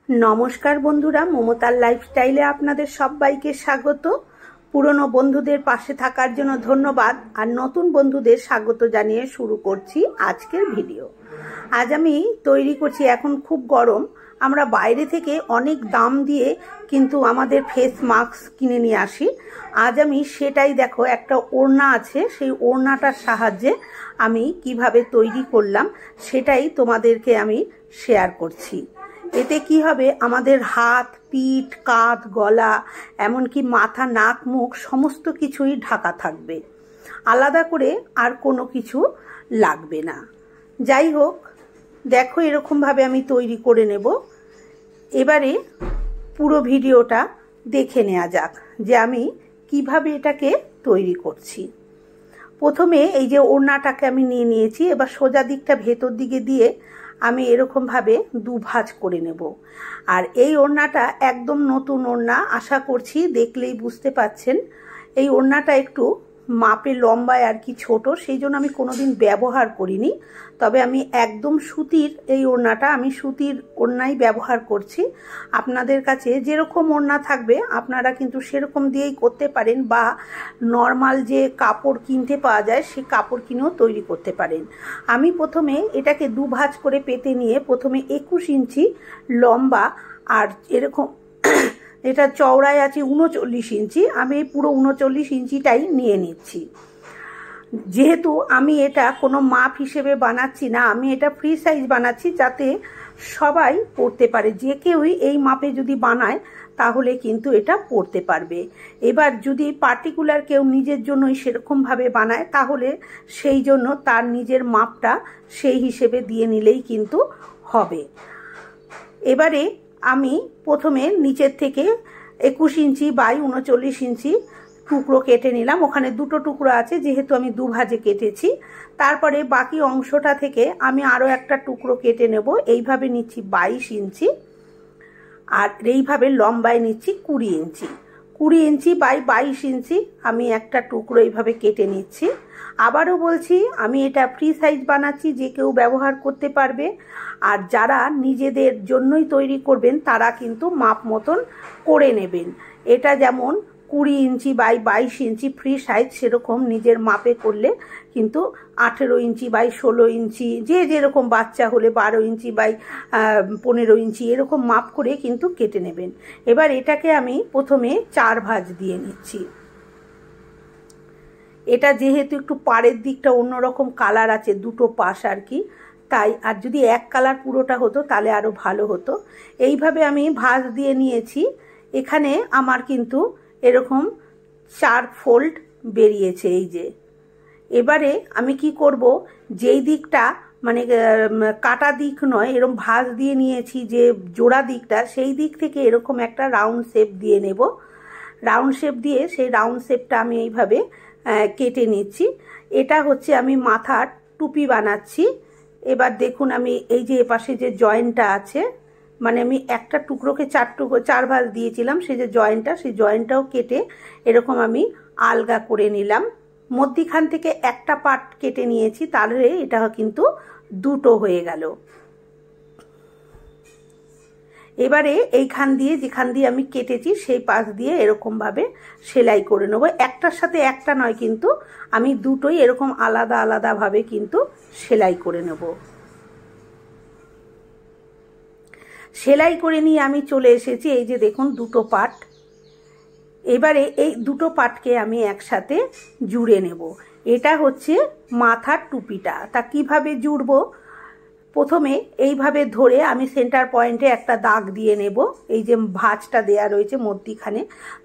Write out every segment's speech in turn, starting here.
নমস্কার বন্ধুরা, মমতার লাইফস্টাইলে আপনাদের সবাইকে স্বাগত। পুরনো বন্ধুদের পাশে থাকার জন্য ধন্যবাদ, আর নতুন বন্ধুদের স্বাগত জানিয়ে শুরু করছি আজকের ভিডিও। আজ আমি তৈরি করছি, এখন খুব গরম, আমরা বাইরে থেকে অনেক দাম দিয়ে কিন্তু আমাদের ফেস মাস্ক কিনে নিয়ে আসি। আজ আমি সেটাই, দেখো একটা ওড়না আছে, সেই ওড়নাটার সাহায্যে আমি কিভাবে তৈরি করলাম সেটাই তোমাদেরকে আমি শেয়ার করছি। এতে কি হবে, আমাদের হাত, পিঠ, কাঁধ, গলা, এমনকি মাথা, নাক, মুখ সমস্ত কিছুই ঢাকা থাকবে, আলাদা করে আর কোনো কিছু লাগবে না। যাই হোক, দেখো এরকমভাবে আমি তৈরি করে নেব। এবারে পুরো ভিডিওটা দেখে নেওয়া যাক যে আমি কিভাবে এটাকে তৈরি করছি। প্রথমে এই যে ওড়নাটাকে আমি নিয়ে নিয়েছি, এবার সোজা দিকটা ভেতর দিকে দিয়ে আমি এরকমভাবে দুভাঁজ করে নেব। আর এই ওড়নাটা একদম নতুন ওড়না, আশা করছি দেখলেই বুঝতে পাচ্ছেন। এই ওড়নাটা একটু মাপে লম্বায় আর কি ছোট, সেই জন্য আমি কোনোদিন ব্যবহার করিনি। তবে আমি একদম সুতির এই ওড়নাটা, আমি সুতির ওড়নাই ব্যবহার করছি। আপনাদের কাছে যেরকম ওড়না থাকবে আপনারা কিন্তু সেরকম দিয়েই করতে পারেন, বা নর্মাল যে কাপড় কিনতে পাওয়া যায় সেই কাপড় কিনেও তৈরি করতে পারেন। আমি প্রথমে এটাকে দুভাঁজ করে পেতে নিয়ে প্রথমে 21 ইঞ্চি লম্বা, আর এরকম এটা চওড়ায় আছে 39 ইঞ্চি, আমি পুরো 39 ইঞ্চিটাই নিয়ে নিচ্ছি। যেহেতু আমি এটা কোনো মাপ হিসেবে বানাচ্ছি না, আমি এটা ফ্রি সাইজ বানাচ্ছি যাতে সবাই পরতে পারে। যে কেউই এই মাপে যদি বানায় তাহলে কিন্তু এটা পরতে পারবে। এবার যদি পার্টিকুলার কেউ নিজের জন্যই সেরকমভাবে বানায় তাহলে সেই জন্য তার নিজের মাপটা সেই হিসেবে দিয়ে নিলেই কিন্তু হবে। এবারে আমি প্রথমে নিচের থেকে 21 ইঞ্চি বাই 39 ইঞ্চি টুকরো কেটে নিলাম। ওখানে দুটো টুকরো আছে যেহেতু আমি দুভাজে কেটেছি। তারপরে বাকি অংশটা থেকে আমি আরও একটা টুকরো কেটে নেব। এইভাবে নিচ্ছি 22 ইঞ্চি, আর এইভাবে লম্বায় নিচ্ছি 20 ইঞ্চি। 20 ইঞ্চি বাই 22 ইঞ্চি আমি একটা টুকরো এইভাবে কেটে নিচ্ছি। আবারও বলছি, আমি এটা ফ্রি সাইজ বানাচ্ছি, যে কেউ ব্যবহার করতে পারবে। আর যারা নিজেদের জন্যই তৈরি করবেন তারা কিন্তু মাপ মতন করে নেবেন। এটা যেমন 20 inch by 22 inch free size, সেরকম নিজের মাপে করলে কিন্তু 18 ইঞ্চি বাই 16 ইঞ্চি, যে যেরকম বাচ্চা হলে 12 ইঞ্চি বাই 15 ইঞ্চি এরকম মাপ করে কিন্তু কেটে নেবেন। এবার এটাকে আমি প্রথমে 4 ভাঁজ দিয়ে নিচ্ছি। এটা যেহেতু একটু পাড়ের দিকটা অন্যরকম কালার আছে, দুটো পাশ আর কি, তাই। আর যদি এক কালার পুরোটা হতো তাহলে আরও ভালো হতো। এইভাবে আমি ভাঁজ দিয়ে নিয়েছি। এখানে আমার কিন্তু এরকম 4 ফোল্ড বেরিয়েছে, এই যে। এবারে আমি কি করব, যেই দিকটা মানে কাটা দিক নয়, এরকম ভাঁজ দিয়ে নিয়েছি যে জোড়া দিকটা, সেই দিক থেকে এরকম একটা রাউন্ড শেপ দিয়ে নেব। রাউন্ড শেপ দিয়ে সেই রাউন্ড শেপটা আমি এইভাবে কেটে নিচ্ছি। এটা হচ্ছে আমি মাথার টুপি বানাচ্ছি। এবার দেখুন, আমি এই যে এপাশে যে জয়েন্টটা আছে, মানে আমি একটা টুকরোকে 4 ভাঁজ দিয়েছিলাম, সেই যে জয়েন্টটা, সেই জয়েন্টটাও কেটে এরকম আমি আলগা করে নিলাম। মধ্যিখান থেকে একটা পার্ট কেটে নিয়েছি, তাহলে এটা কিন্তু দুটো হয়ে গেল। এবারে এইখান দিয়ে, যেখান দিয়ে আমি কেটেছি সেই পাশ দিয়ে এরকমভাবে সেলাই করে নেব। একটার সাথে একটা নয়, কিন্তু আমি দুটোই এরকম আলাদা আলাদাভাবে কিন্তু সেলাই করে নেব। সেলাই করে নিয়ে আমি চলে এসেছি, এই যে দেখুন দুটো পার্ট। এবারে এই দুটো পার্টকে আমি একসাথে জুড়ে নেব। এটা হচ্ছে মাথার টুপিটা। তা কিভাবে জুড়বো, প্রথমে এইভাবে ধরে আমি সেন্টার পয়েন্টে একটা দাগ দিয়ে নেব। এই যে ভাঁজটা দেয়া রয়েছে মধ্যিখানে,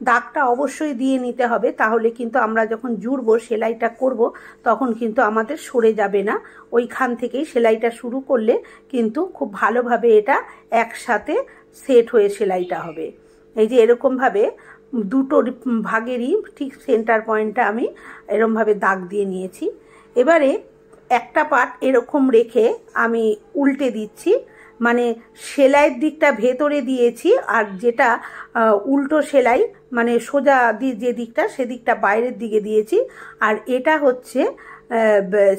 দাগটা অবশ্যই দিয়ে নিতে হবে, তাহলে কিন্তু আমরা যখন জুড়বো, সেলাইটা করব, তখন কিন্তু আমাদের সরে যাবে না। ওইখান থেকেই সেলাইটা শুরু করলে কিন্তু খুব ভালোভাবে এটা একসাথে সেট হয়ে সেলাইটা হবে। এই যে এরকমভাবে দুটো ভাগেরই ঠিক সেন্টার পয়েন্টটা আমি এরকমভাবে দাগ দিয়ে নিয়েছি। এবারে একটা পার্ট এরকম রেখে আমি উল্টে দিচ্ছি, মানে সেলাইয়ের দিকটা ভেতরে দিয়েছি, আর যেটা উল্টো সেলাই মানে সোজা যে দিকটা, সেদিকটা বাইরের দিকে দিয়েছি। আর এটা হচ্ছে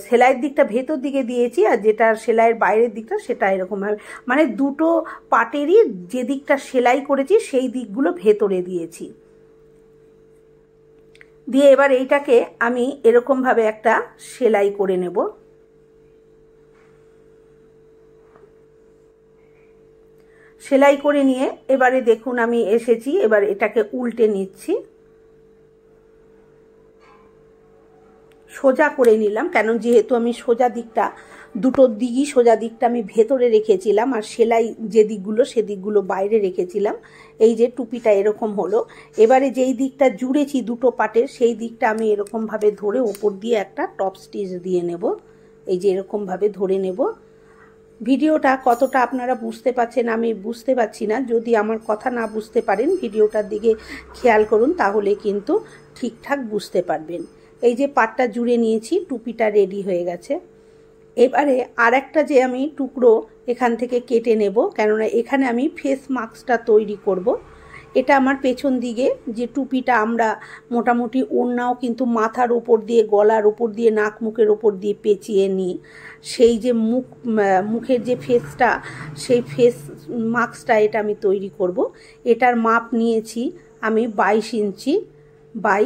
সেলাইয়ের দিকটা ভেতর দিকে দিয়েছি, আর যেটা সেলাইয়ের বাইরের দিকটা সেটা এরকমভাবে, মানে দুটো পাটেরই যে দিকটা সেলাই করেছি সেই দিকগুলো ভেতরে দিয়েছি। দিয়ে এবার এইটাকে আমি এরকমভাবে একটা সেলাই করে নেব। সেলাই করে নিয়ে এবারে দেখুন আমি এসেছি, এবার এটাকে উল্টে নিচ্ছি, সোজা করে নিলাম, কেন যেহেতু আমি সোজা দিকটা, দুটো দিকই সোজা দিকটা আমি ভেতরে রেখেছিলাম আর সেলাই যে দিকগুলো সেদিকগুলো বাইরে রেখেছিলাম। এই যে টুপিটা এরকম হলো। এবারে যেই দিকটা জুড়েছি দুটো পাটের সেই দিকটা আমি এরকমভাবে ধরে ওপর দিয়ে একটা টপ স্টিচ দিয়ে নেব। এই যে এরকমভাবে ধরে নেব। ভিডিওটা কতটা আপনারা বুঝতে পারছেন আমি বুঝতে পারছি না, যদি আমার কথা না বুঝতে পারেন ভিডিওটার দিকে খেয়াল করুন, তাহলে কিন্তু ঠিকঠাক বুঝতে পারবেন। এই যে পাটটা জুড়ে নিয়েছি, টুপিটা রেডি হয়ে গেছে। এবারে আরেকটা যে আমি টুকরো এখান থেকে কেটে নেব, কেননা এখানে আমি ফেস মাস্কটা তৈরি করব। এটা আমার পেছন দিকে যে টুপিটা আমরা মোটামুটি ওড়নাও কিন্তু মাথার ওপর দিয়ে, গলার ওপর দিয়ে, নাক মুখের ওপর দিয়ে পেঁচিয়ে নিই, সেই যে মুখের যে ফেসটা, সেই ফেস মাস্কটা এটা আমি তৈরি করব। এটার মাপ নিয়েছি আমি 22 ইঞ্চি বাই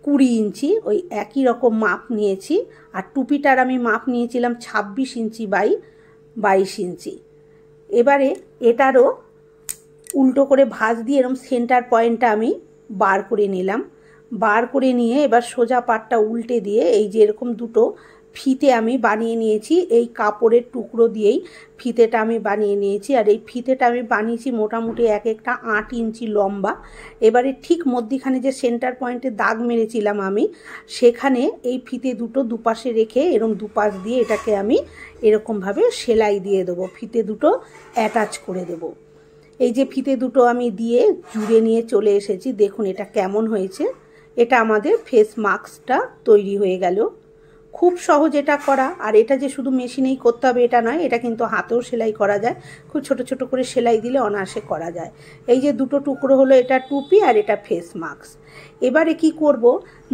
20 ইঞ্চি, ওই একই রকম মাপ নিয়েছি। আর টুপিটার আমি মাপ নিয়েছিলাম 26 ইঞ্চি বাই 22 ইঞ্চি। এবারে এটারও উল্টো করে ভাঁজ দিয়ে এরকম সেন্টার পয়েন্টটা আমি বার করে নিলাম। বার করে নিয়ে এবার সোজা পাটটা উল্টে দিয়ে এই যে এরকম দুটো ফিতে আমি বানিয়ে নিয়েছি, এই কাপড়ের টুকরো দিয়েই ফিতেটা আমি বানিয়ে নিয়েছি। আর এই ফিতেটা আমি বানিয়েছি মোটামুটি এক একটা 8 ইঞ্চি লম্বা। এবারে ঠিক মধ্যিখানে যে সেন্টার পয়েন্টে দাগ মেরেছিলাম আমি, সেখানে এই ফিতে দুটো দুপাশে রেখে এরকম দুপাশ দিয়ে এটাকে আমি এরকমভাবে সেলাই দিয়ে দেবো, ফিতে দুটো অ্যাটাচ করে দেবো। এই যে ফিতে দুটো আমি দিয়ে জুড়ে নিয়ে চলে এসেছি, দেখুন এটা কেমন হয়েছে। এটা আমাদের ফেস মাস্কটা তৈরি হয়ে গেল। খুব সহজ এটা করা। আর এটা যে শুধু মেশিনেই করতে হবে এটা নয়, এটা কিন্তু হাতেও সেলাই করা যায়, খুব ছোট ছোট করে সেলাই দিলে অনায়াসে করা যায়। এই যে দুটো টুকরো হলো, এটা টুপি আর এটা ফেস মাস্ক। এবারে কি করব,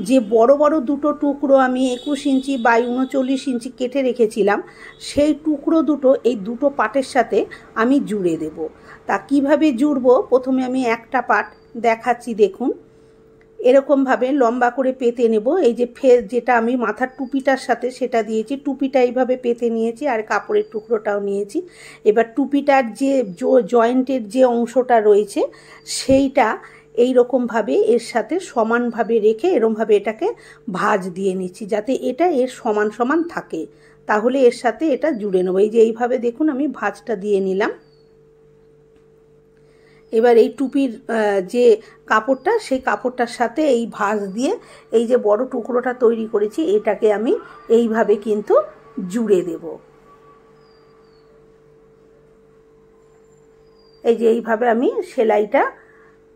যে বড় বড় দুটো টুকরো আমি 21 ইঞ্চি বাই 39 ইঞ্চি কেটে রেখেছিলাম, সেই টুকরো দুটো এই দুটো পাটের সাথে আমি জুড়ে দেব। তা কিভাবে জুড়বো, প্রথমে আমি একটা পাট দেখাচ্ছি, দেখুন এরকমভাবে লম্বা করে পেতে নেব। এই যে যেটা আমি মাথার টুপিটার সাথে সেটা দিয়েছি, টুপিটা এইভাবে পেতে নিয়েছি আর কাপড়ের টুকরোটাও নিয়েছি। এবার টুপিটার যে জয়েন্টের যে অংশটা রয়েছে সেইটা এই রকমভাবে এর সাথে সমানভাবে রেখে এরকমভাবে এটাকে ভাঁজ দিয়ে নিচ্ছি, যাতে এটা এর সমান সমান থাকে, তাহলে এর সাথে এটা জুড়ে নেব। এই যে এইভাবে দেখুন আমি ভাঁজটা দিয়ে নিলাম। এবার এই টুপির যে কাপড়টা সেই কাপড়টার সাথে এই ভাঁজ দিয়ে এই যে বড় টুকরোটা তৈরি করেছি এটাকে আমি এইভাবে কিন্তু জুড়ে দেব। এই যে এইভাবে আমি সেলাইটা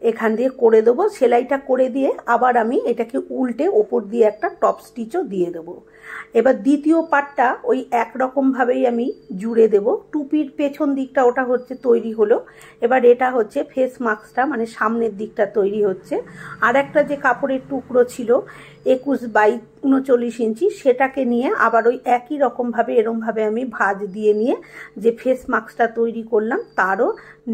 এখান দিয়ে করে দেবো। সেলাইটা করে দিয়ে আবার আমি এটাকে উল্টে ওপর দিয়ে একটা টপ স্টিচও দিয়ে দেবো। এবার দ্বিতীয় পাটটা ওই একরকমভাবেই আমি জুড়ে দেব। টুপির পেছন দিকটা ওটা হচ্ছে তৈরি হলো, এবার এটা হচ্ছে ফেস মাস্কটা মানে সামনের দিকটা তৈরি হচ্ছে। আর একটা যে কাপড়ের টুকরো ছিল 21 বাই 39 ইঞ্চি, সেটাকে নিয়ে আবার ওই একই রকমভাবে এরমভাবে আমি ভাঁজ দিয়ে নিয়ে যে ফেস মাস্কটা তৈরি করলাম তারও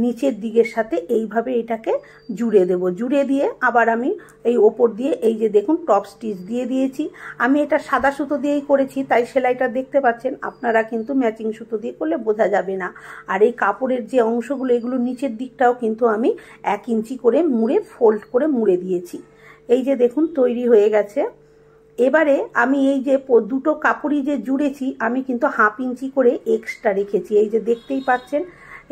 নিচের দিকের সাথে এইভাবে এটাকে জুড়ে দেব। জুড়ে দিয়ে আবার আমি এই ওপর দিয়ে এই যে দেখুন টপ স্টিচ দিয়ে দিয়েছি। আমি এটা সাদা সুতো দিয়েই করেছি, তাই সেলাইটা দেখতে পাচ্ছেন, আপনারা কিন্তু ম্যাচিং সুতো দিয়ে করলে বোঝা যাবে না। আর এই কাপড়ের যে অংশগুলো এগুলো নিচের দিকটাও কিন্তু আমি 1 ইঞ্চি করে মুড়ে ফোল্ড করে মুড়ে দিয়েছি। এই যে দেখুন তৈরি হয়ে গেছে। এবারে আমি এই যে দুটো কাপড়ই যে জুড়েছি আমি কিন্তু 1/2 ইঞ্চি করে এক্সট্রা রেখেছি। এই যে দেখতেই পাচ্ছেন,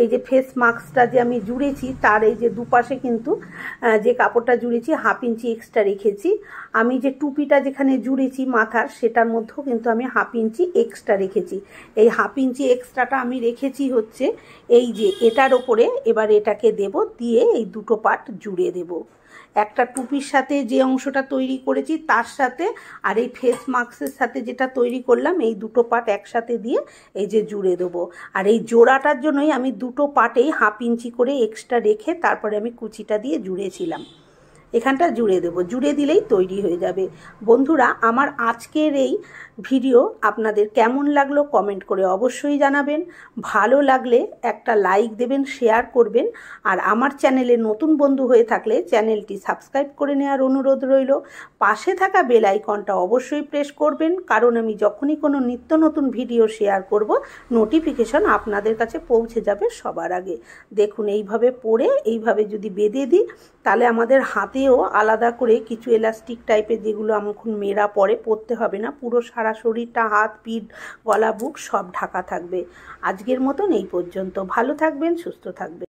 এই যে ফেস মাস্কটা যে আমি জুড়েছি তার এই যে দুপাশে কিন্তু যে কাপড়টা জুড়েছি 1/2 ইঞ্চি এক্সট্রা রেখেছি। আমি যে টুপিটা যেখানে জুড়েছি মাথার সেটার মধ্যেও কিন্তু আমি 1/2 ইঞ্চি এক্সট্রা রেখেছি। এই 1/2 ইঞ্চি এক্সট্রাটা আমি রেখেছি হচ্ছে এই যে এটার ওপরে। এবার এটাকে দেব, দিয়ে এই দুটো পার্ট জুড়ে দেব। একটা টুপির সাথে যে অংশটা তৈরি করেছি তার সাথে আর এই ফেস মাস্কের সাথে যেটা তৈরি করলাম এই দুটো পার্ট একসাথে দিয়ে এই যে জুড়ে দেবো। আর এই জোড়াটার জন্যই আমি দুটো পার্টেই 1/2 ইঞ্চি করে এক্সট্রা রেখে তারপরে আমি কুচিটা দিয়ে জুড়েছিলাম। এখানটা জুড়ে দেব, জুড়ে দিলেই তৈরি হয়ে যাবে। বন্ধুরা, আমার আজকের এই ভিডিও আপনাদের কেমন লাগলো কমেন্ট করে অবশ্যই জানাবেন। ভালো লাগলে একটা লাইক দেবেন, শেয়ার করবেন, আর আমার চ্যানেলে নতুন বন্ধু হয়ে থাকলে চ্যানেলটি সাবস্ক্রাইব করে নেওয়ার অনুরোধ রইল। পাশে থাকা বেল আইকনটা অবশ্যই প্রেস করবেন, কারণ আমি যখনই কোনো নিত্য নতুন ভিডিও শেয়ার করব নোটিফিকেশন আপনাদের কাছে পৌঁছে যাবে সবার আগে। দেখুন, এইভাবে পরে এইভাবে যদি বেঁধে দিই তাহলে আমাদের হাতেও আলাদা করে কিছু এলাস্টিক টাইপের, যেগুলো এখন মেয়েরা পরতে হবে না, পুরো সারা শরীরটা, হাত, পিঠ, গলা, বুক সব ঢাকা থাকবে। আজকের মতন এই পর্যন্ত। ভালো থাকবেন, সুস্থ থাকবেন।